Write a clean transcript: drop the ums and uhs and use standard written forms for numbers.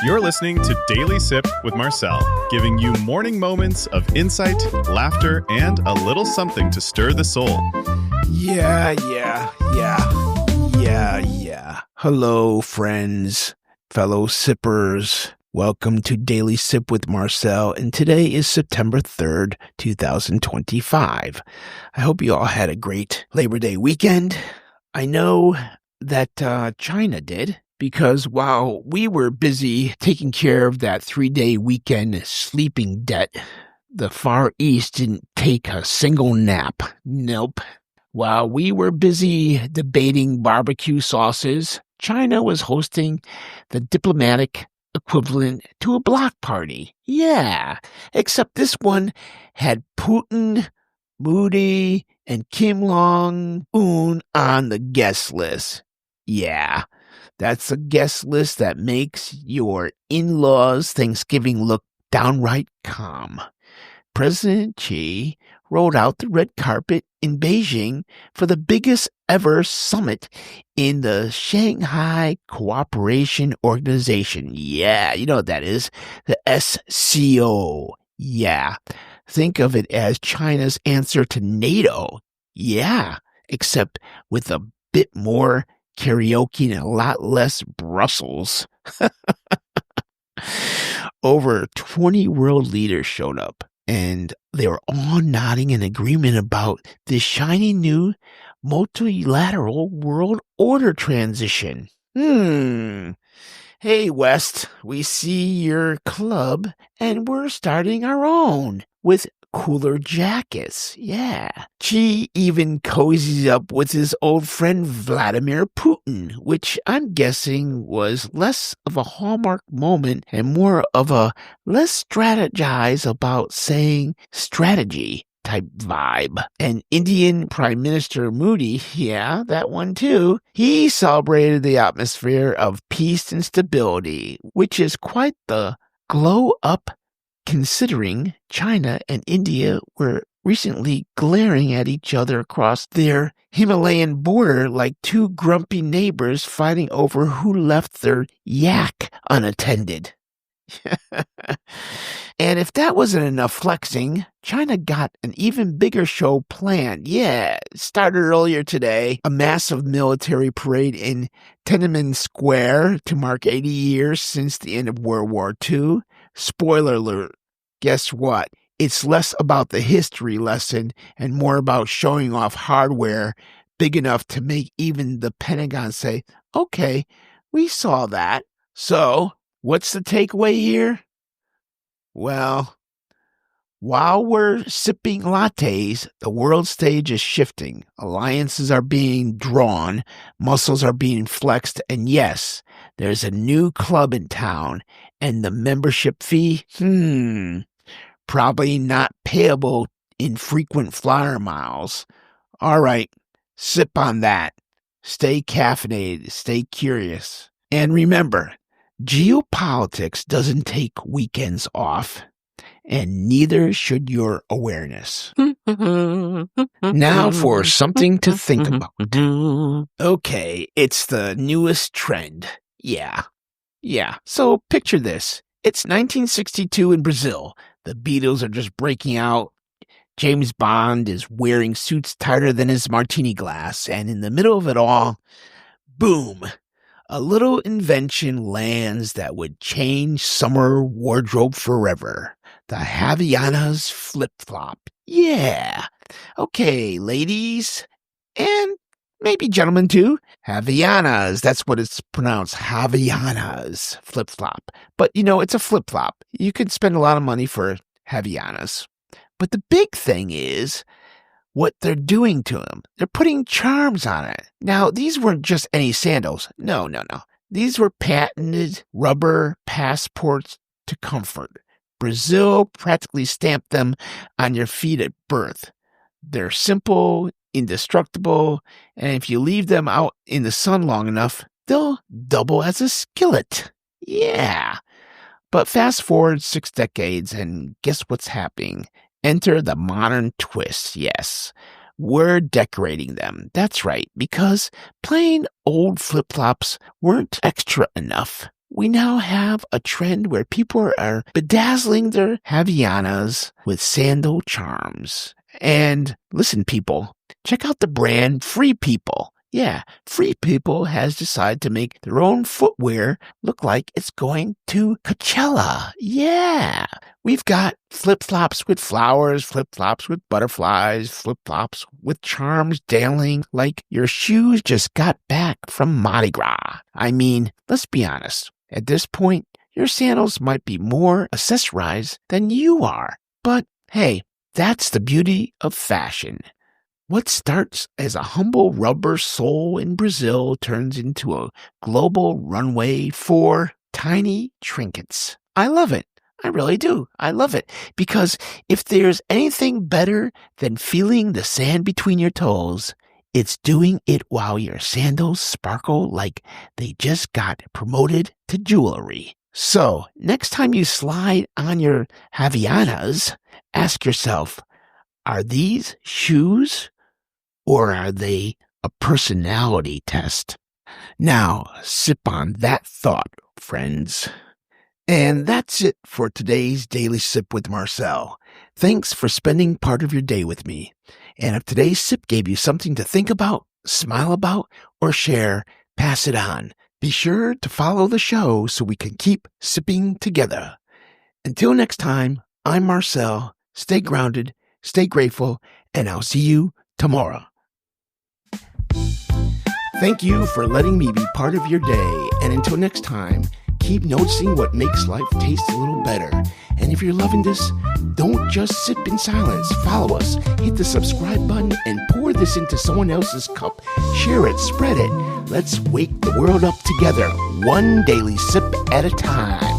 You're listening to Daily Sip with Marcel, giving you morning moments of insight, laughter, and a little something to stir the soul. Yeah. Hello, friends, fellow sippers. Welcome to Daily Sip with Marcel, and today is September 3rd, 2025. I hope you all had a great Labor Day weekend. I know that China did, because while we were busy taking care of that 3-day weekend sleeping debt, the Far East didn't take a single nap. Nope. While we were busy debating barbecue sauces, China was hosting the diplomatic equivalent to a block party. Yeah, except this one had Putin, Modi, and Kim Jong-un on the guest list. Yeah, that's a guest list that makes your in-laws' Thanksgiving look downright calm. President Xi rolled out the red carpet in Beijing for the biggest ever summit in the Shanghai Cooperation Organization. Yeah, you know what that is. The SCO. Yeah. Think of it as China's answer to NATO. Yeah. Except with a bit more karaoke and a lot less Brussels. Over 20 world leaders showed up, and they were all nodding in agreement about this shiny new multilateral world order transition. Hey, West, we see your club, and we're starting our own with cooler jackets. Yeah. Xi even cozies up with his old friend Vladimir Putin, which I'm guessing was less of a hallmark moment and more of a let's strategize about saying strategy type vibe. And Indian Prime Minister Modi, yeah, that one too, he celebrated the atmosphere of peace and stability, which is quite the glow up, considering China and India were recently glaring at each other across their Himalayan border like two grumpy neighbors fighting over who left their yak unattended. And if that wasn't enough flexing, China got an even bigger show planned. Yeah, it started earlier today, a massive military parade in Tiananmen Square to mark 80 years since the end of World War II. Spoiler alert, guess what? It's less about the history lesson and more about showing off hardware big enough to make even the Pentagon say, okay, we saw that. So, what's the takeaway here? Well, while we're sipping lattes, the world stage is shifting. Alliances are being drawn, muscles are being flexed, and yes, there's a new club in town, and the membership fee, probably not payable in frequent flyer miles. All right, sip on that. Stay caffeinated, stay curious. And remember, geopolitics doesn't take weekends off, and neither should your awareness. Now for something to think about. Okay, it's the newest trend. Yeah. So picture this. It's 1962 in Brazil. The Beatles are just breaking out. James Bond is wearing suits tighter than his martini glass, and in the middle of it all, boom, a little invention lands that would change summer wardrobe forever. The Havaianas flip-flop. Yeah. Okay, ladies, and maybe gentlemen too. Havaianas, that's what it's pronounced. Havaianas flip-flop. But, it's a flip-flop. You could spend a lot of money for Havaianas. But the big thing is what they're doing to them. They're putting charms on it. Now, these weren't just any sandals. No. These were patented rubber passports to comfort. Brazil practically stamped them on your feet at birth. They're simple, indestructible, and if you leave them out in the sun long enough, they'll double as a skillet. Yeah. But fast forward 6 decades, and guess what's happening? Enter the modern twist, yes. We're decorating them. That's right, because plain old flip-flops weren't extra enough. we now have a trend where people are bedazzling their Havaianas with sandal charms. And listen, people, check out the brand Free People. Yeah, Free People has decided to make their own footwear look like it's going to Coachella. Yeah, we've got flip-flops with flowers, flip-flops with butterflies, flip-flops with charms dangling like your shoes just got back from Mardi Gras. I mean, let's be honest. At this point, your sandals might be more accessorized than you are. But hey, that's the beauty of fashion. What starts as a humble rubber sole in Brazil turns into a global runway for tiny trinkets. I love it. I really do. I love it. Because if there's anything better than feeling the sand between your toes, it's doing it while your sandals sparkle like they just got promoted to jewelry. So, next time you slide on your Havaianas, ask yourself, are these shoes or are they a personality test? Now, sip on that thought, friends. And that's it for today's Daily Sip with Marcel. Thanks for spending part of your day with me. And if today's sip gave you something to think about, smile about, or share, pass it on. Be sure to follow the show so we can keep sipping together. Until next time, I'm Marcel. Stay grounded, stay grateful, and I'll see you tomorrow. Thank you for letting me be part of your day. And until next time, keep noticing what makes life taste a little better. And if you're loving this, don't just sip in silence. Follow us, hit the subscribe button, and pour this into someone else's cup. Share it, spread it. Let's wake the world up together, one daily sip at a time.